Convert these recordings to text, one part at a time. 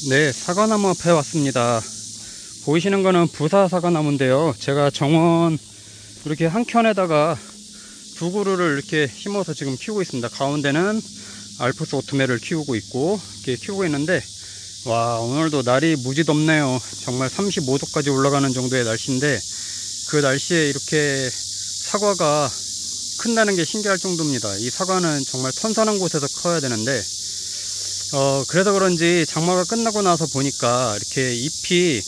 네, 사과나무 앞에 왔습니다. 보이시는 거는 부사 사과나무인데요. 제가 정원 이렇게 한 켠에다가 두 그루를 이렇게 심어서 지금 키우고 있습니다. 가운데는 알프스 오토메를 키우고 있고, 이렇게 키우고 있는데, 와, 오늘도 날이 무지 덥네요. 정말 35도까지 올라가는 정도의 날씨인데, 그 날씨에 이렇게 사과가 큰다는 게 신기할 정도입니다. 이 사과는 정말 선선한 곳에서 커야 되는데, 그래서 그런지 장마가 끝나고 나서 보니까 이렇게 잎이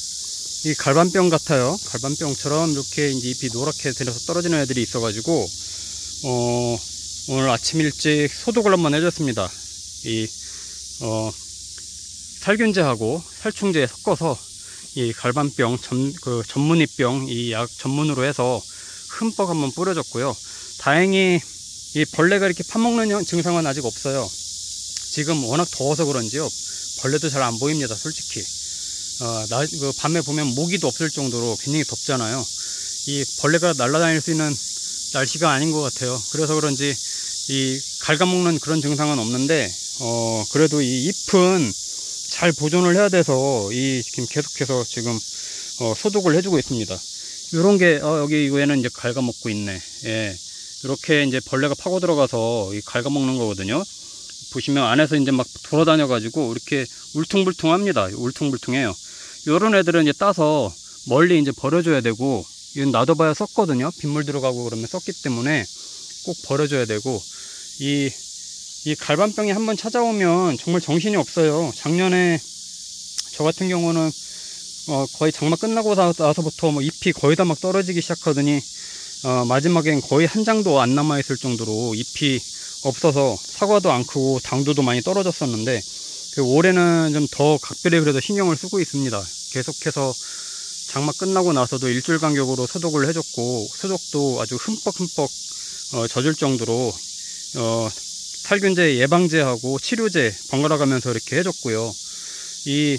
이 갈반병 같아요. 갈반병처럼 이렇게 이제 잎이 노랗게 들어서 떨어지는 애들이 있어가지고, 오늘 아침 일찍 소독을 한번 해줬습니다. 살균제하고 살충제 섞어서 이 갈반병 전문이병 이 약 전문으로 해서 흠뻑 한번 뿌려줬고요. 다행히 이 벌레가 이렇게 파먹는 증상은 아직 없어요. 지금 워낙 더워서 그런지요, 벌레도 잘 안 보입니다. 솔직히 밤에 보면 모기도 없을 정도로 굉장히 덥잖아요. 이 벌레가 날아다닐 수 있는 날씨가 아닌 것 같아요. 그래서 그런지 이 갉아먹는 그런 증상은 없는데, 그래도 이 잎은 잘 보존을 해야 돼서 지금 계속해서 지금 소독을 해주고 있습니다. 요런 게 여기 이거에는 이제 갉아먹고 있네. 예, 이렇게 이제 벌레가 파고 들어가서 갉아먹는 거거든요. 보시면 안에서 이제 막 돌아다녀 가지고 이렇게 울퉁불퉁합니다. 울퉁불퉁해요. 요런 애들은 이제 따서 멀리 이제 버려줘야 되고, 이건 놔둬봐야 썩거든요. 빗물 들어가고 그러면 썩기 때문에 꼭 버려줘야 되고, 이 갈반병이 한번 찾아오면 정말 정신이 없어요. 작년에 저 같은 경우는 거의 장마 끝나고 나서부터 뭐 잎이 거의 다 막 떨어지기 시작하더니 마지막엔 거의 한 장도 안 남아 있을 정도로 잎이 없어서 사과도 안 크고 당도도 많이 떨어졌었는데, 올해는 좀 더 각별히 그래도 신경을 쓰고 있습니다. 계속해서 장마 끝나고 나서도 일주일 간격으로 소독을 해줬고, 소독도 아주 흠뻑 젖을 정도로 살균제, 예방제하고 치료제 번갈아 가면서 이렇게 해줬고요. 이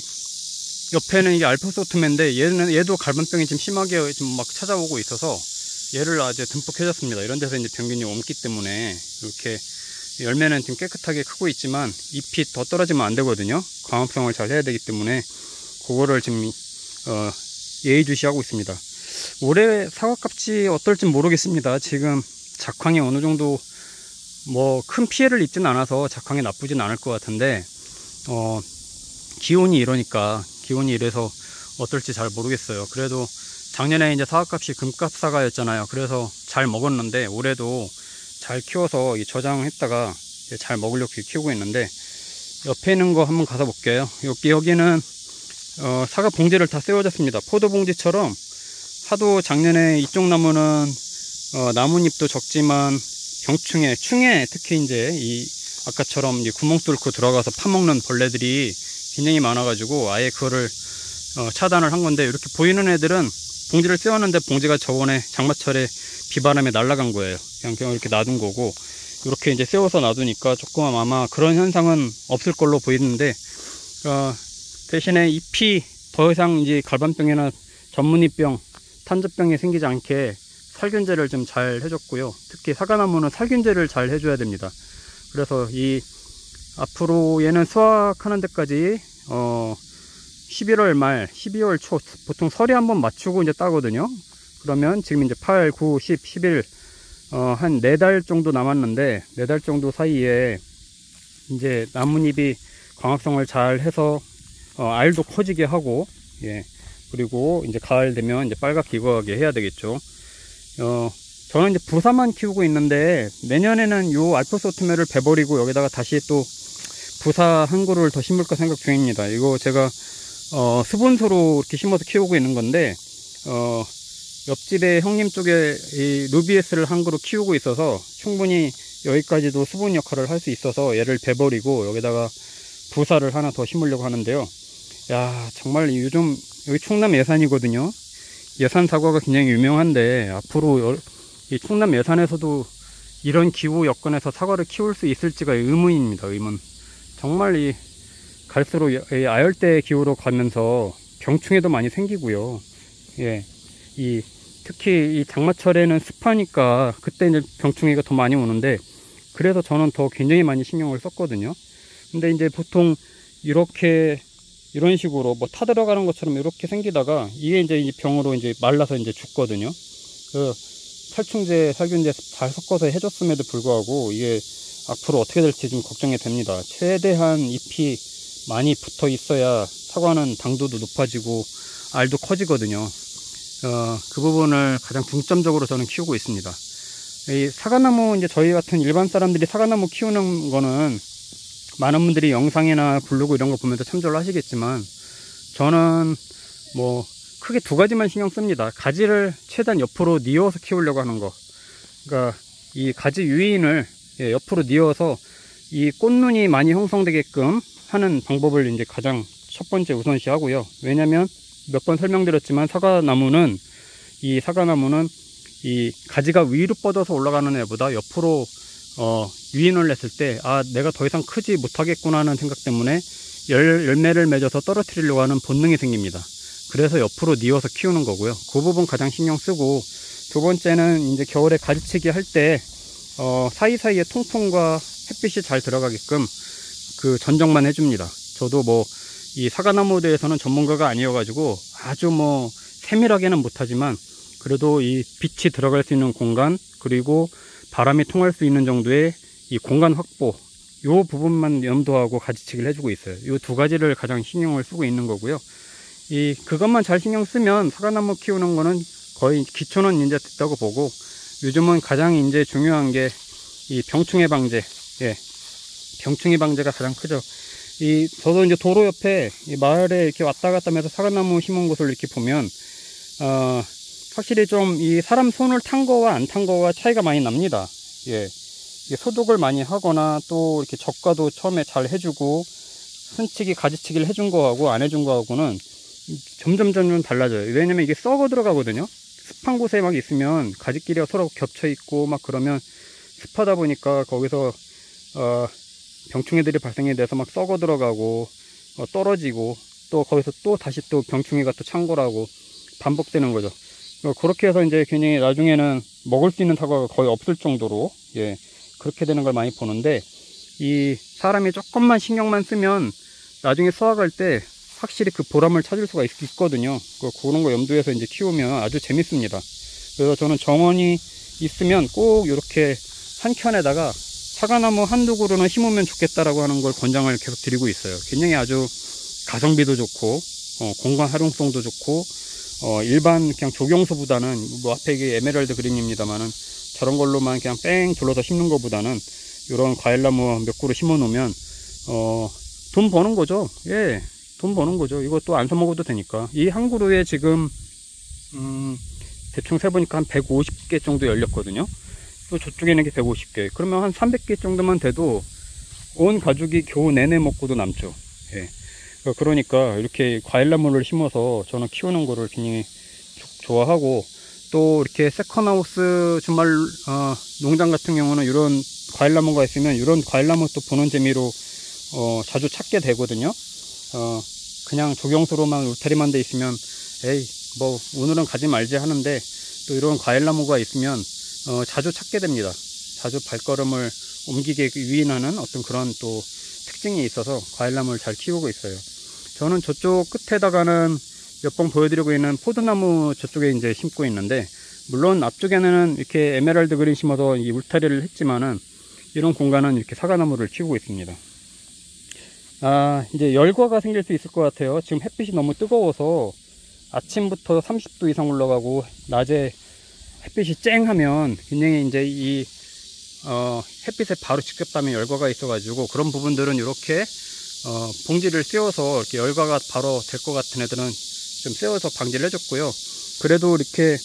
옆에는 이게 알프스 오토메인데, 얘도 갈반병이 좀 심하게 좀 막 찾아오고 있어서 얘를 아주 듬뿍 해줬습니다. 이런 데서 이제 병균이 옮기 때문에 이렇게 열매는 좀 깨끗하게 크고 있지만 잎이 더 떨어지면 안 되거든요. 광합성을 잘 해야 되기 때문에 그거를 지금 예의주시하고 있습니다. 올해 사과값이 어떨지 모르겠습니다. 지금 작황이 어느 정도 뭐 큰 피해를 입진 않아서 작황이 나쁘진 않을 것 같은데, 기온이 이래서 어떨지 잘 모르겠어요. 그래도 작년에 이제 사과값이 금값 사과였잖아요. 그래서 잘 먹었는데 올해도 잘 키워서 저장했다가 잘 먹으려고 키우고 있는데, 옆에 있는 거 한번 가서 볼게요. 여기는 사과 봉지를 다 세워졌습니다. 포도 봉지처럼. 하도 작년에 이쪽 나무는 나뭇잎도 적지만 충에 특히 이제 아까처럼 이제 구멍 뚫고 들어가서 파먹는 벌레들이 굉장히 많아가지고 아예 그거를 차단을 한 건데, 이렇게 보이는 애들은 봉지를 세웠는데 봉지가 저번에 장마철에 비바람에 날아간 거예요. 그냥 이렇게 놔둔 거고, 이렇게 이제 세워서 놔두니까 조금 아마 그런 현상은 없을 걸로 보이는데, 대신에 잎이 더 이상 이제 갈반병이나 전문이병, 탄저병이 생기지 않게 살균제를 좀 잘 해줬고요. 특히 사과나무는 살균제를 잘 해줘야 됩니다. 그래서 앞으로 얘는 수확하는 데까지 11월 말, 12월 초, 보통 설에 한번 맞추고 이제 따거든요. 그러면 지금 이제 8, 9, 10, 11, 한 4달 정도 남았는데, 4달 정도 사이에 이제 나뭇잎이 광합성을 잘 해서, 알도 커지게 하고, 예. 그리고 이제 가을 되면 이제 빨갛게 익어가게 해야 되겠죠. 저는 이제 부사만 키우고 있는데, 내년에는 요 알프스 오토메를 베버리고 여기다가 다시 또 부사 한 그루를 더 심을까 생각 중입니다. 이거 제가 수분소로 이렇게 심어서 키우고 있는 건데, 옆집에 형님 쪽에 이 루비에스를 한 그루 키우고 있어서 충분히 여기까지도 수분 역할을 할 수 있어서 얘를 베버리고 여기다가 부사를 하나 더 심으려고 하는데요. 야, 정말 요즘 여기 충남 예산이거든요. 예산 사과가 굉장히 유명한데, 앞으로 이 충남 예산에서도 이런 기후 여건에서 사과를 키울 수 있을지가 의문입니다. 의문. 정말 갈수록 아열대 기후로 가면서 병충해도 많이 생기고요. 예, 특히 이 장마철에는 습하니까 그때 이제 병충해가 더 많이 오는데, 그래서 저는 더 굉장히 많이 신경을 썼거든요. 근데 이제 보통 이렇게 이런 식으로 뭐 타 들어가는 것처럼 이렇게 생기다가 이게 이제 병으로 이제 말라서 이제 죽거든요. 그 살충제, 살균제 잘 섞어서 해줬음에도 불구하고 이게 앞으로 어떻게 될지 좀 걱정이 됩니다. 최대한 잎이 많이 붙어 있어야 사과는 당도도 높아지고 알도 커지거든요. 그 부분을 가장 중점적으로 저는 키우고 있습니다. 이 사과나무, 이제 저희 같은 일반 사람들이 사과나무 키우는 거는 많은 분들이 영상이나 블로그 이런 거 보면서 참조를 하시겠지만, 저는 뭐 크게 두 가지만 신경 씁니다. 가지를 최대한 옆으로 뉘어서 키우려고 하는 거. 그러니까 이 가지 유인을 옆으로 뉘어서 이 꽃눈이 많이 형성되게끔 하는 방법을 이제 가장 첫 번째 우선시 하고요. 왜냐면 몇 번 설명드렸지만 사과나무는 이 가지가 위로 뻗어서 올라가는 애보다 옆으로 유인을 했을 때 내가 더 이상 크지 못하겠구나 하는 생각 때문에 열매를 맺어서 떨어뜨리려고 하는 본능이 생깁니다. 그래서 옆으로 뉘어서 키우는 거고요. 그 부분 가장 신경 쓰고, 두 번째는 이제 겨울에 가지치기 할 때 사이사이에 통풍과 햇빛이 잘 들어가게끔 그 전정만 해줍니다. 저도 뭐 이 사과나무에 대해서는 전문가가 아니어가지고 아주 뭐 세밀하게는 못하지만, 그래도 이 빛이 들어갈 수 있는 공간, 그리고 바람이 통할 수 있는 정도의 이 공간 확보, 요 부분만 염두하고 가지치기를 해주고 있어요. 요 두 가지를 가장 신경을 쓰고 있는 거고요. 그것만 잘 신경 쓰면 사과나무 키우는 거는 거의 기초는 이제 됐다고 보고, 요즘은 가장 이제 중요한 게 이 병충해 방제. 병충해 방제가 가장 크죠. 저도 이제 도로 옆에 이 마을에 이렇게 왔다 갔다 하면서 사과나무 심은 곳을 이렇게 보면, 확실히 좀 이 사람 손을 탄 거와 안 탄 거와 차이가 많이 납니다. 소독을 많이 하거나 또 이렇게 적과도 처음에 잘 해주고, 순치기, 가지치기를 해준 거하고 안 해준 거하고는 점점 달라져요. 왜냐면 이게 썩어 들어가거든요. 습한 곳에 막 있으면 가지끼리가 서로 겹쳐 있고 막 그러면, 습하다 보니까 거기서 병충해들이 발생이 돼서 막 썩어 들어가고 떨어지고, 또 거기서 또 다시 또 병충해가 또 창궐하고 반복되는 거죠. 그렇게 해서 이제 괜히 나중에는 먹을 수 있는 사과가 거의 없을 정도로 그렇게 되는 걸 많이 보는데, 이 사람이 조금만 신경만 쓰면 나중에 수확할 때 확실히 그 보람을 찾을 수가 있거든요. 그런 거 염두에서 이제 키우면 아주 재밌습니다. 그래서 저는 정원이 있으면 꼭 이렇게 한 켠에다가 사과나무 한두 그루는 심으면 좋겠다라고 하는 걸 권장을 계속 드리고 있어요. 굉장히 아주 가성비도 좋고 공간 활용성도 좋고, 일반 그냥 조경소보다는, 뭐 앞에 이게 에메랄드 그린입니다만은 저런 걸로만 그냥 뺑 둘러서 심는 것보다는 이런 과일나무 몇 그루 심어 놓으면 돈 버는 거죠. 돈 버는 거죠. 이것도 안 사먹어도 되니까. 이 한 그루에 지금 대충 세보니까 한 150개 정도 열렸거든요. 또 저쪽에는 게 150개. 그러면 한 300개 정도만 돼도 온 가족이 겨우 내내 먹고도 남죠. 그러니까 이렇게 과일나무를 심어서 저는 키우는 거를 굉장히 좋아하고, 또 이렇게 세컨하우스 주말 농장 같은 경우는 이런 과일나무가 있으면 이런 과일나무 또 보는 재미로 자주 찾게 되거든요. 그냥 조경수로만 울타리만 돼 있으면 뭐 오늘은 가지 말지 하는데, 또 이런 과일나무가 있으면 자주 찾게 됩니다. 자주 발걸음을 옮기게 유인하는 어떤 그런 또 특징이 있어서 과일나무를 잘 키우고 있어요. 저는 저쪽 끝에다가는 몇 번 보여드리고 있는 포도나무 저쪽에 이제 심고 있는데, 물론 앞쪽에는 이렇게 에메랄드 그린 심어서 이 울타리를 했지만은, 이런 공간은 이렇게 사과나무를 키우고 있습니다. 이제 열과가 생길 수 있을 것 같아요. 지금 햇빛이 너무 뜨거워서 아침부터 30도 이상 올라가고, 낮에 햇빛이 쨍하면 굉장히 이제 이 햇빛에 바로 직접 닿으면 열과가 있어가지고, 그런 부분들은 이렇게 봉지를 씌워서 이렇게 열과가 바로 될 것 같은 애들은 좀 씌워서 방지를 해줬고요. 그래도 이렇게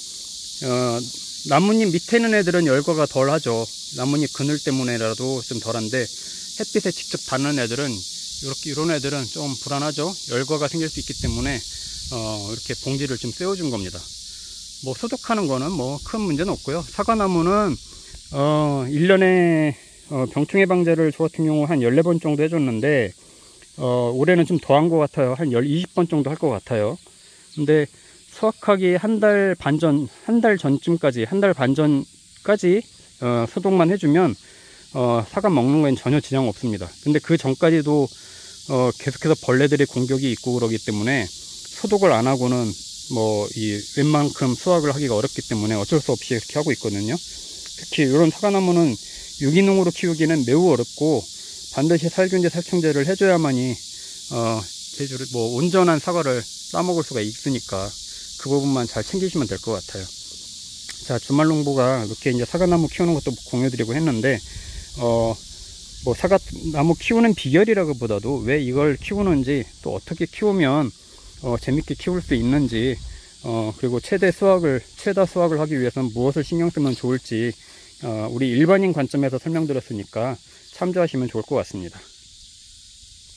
나뭇잎 밑에 있는 애들은 열과가 덜 하죠. 나뭇잎 그늘 때문에라도 좀 덜한데, 햇빛에 직접 닿는 애들은 이런 애들은 좀 불안하죠. 열과가 생길 수 있기 때문에 이렇게 봉지를 좀 씌워준 겁니다. 뭐 소독하는 거는 뭐 큰 문제는 없고요. 사과나무는 1년에 병충해 방제를 저 같은 경우 한 14번 정도 해줬는데, 올해는 좀 더 한 것 같아요. 한 20번 정도 할 것 같아요. 근데 수확하기 한 달 반 전까지 소독만 해주면 사과 먹는 거엔 전혀 지장 없습니다. 근데 그 전까지도 계속해서 벌레들의 공격이 있고 그러기 때문에 소독을 안 하고는 웬만큼 수확을 하기가 어렵기 때문에 어쩔 수 없이 이렇게 하고 있거든요. 특히 이런 사과나무는 유기농으로 키우기는 매우 어렵고 반드시 살균제, 살충제를 해줘야만이 온전한 사과를 따먹을 수가 있으니까 그 부분만 잘 챙기시면 될 것 같아요. 자, 주말농부가 이렇게 이제 사과나무 키우는 것도 공유드리고 했는데, 사과나무 키우는 비결이라기보다도 왜 이걸 키우는지, 또 어떻게 키우면 재밌게 키울 수 있는지, 그리고 최다 수확을 하기 위해서는 무엇을 신경 쓰면 좋을지, 우리 일반인 관점에서 설명드렸으니까 참조하시면 좋을 것 같습니다.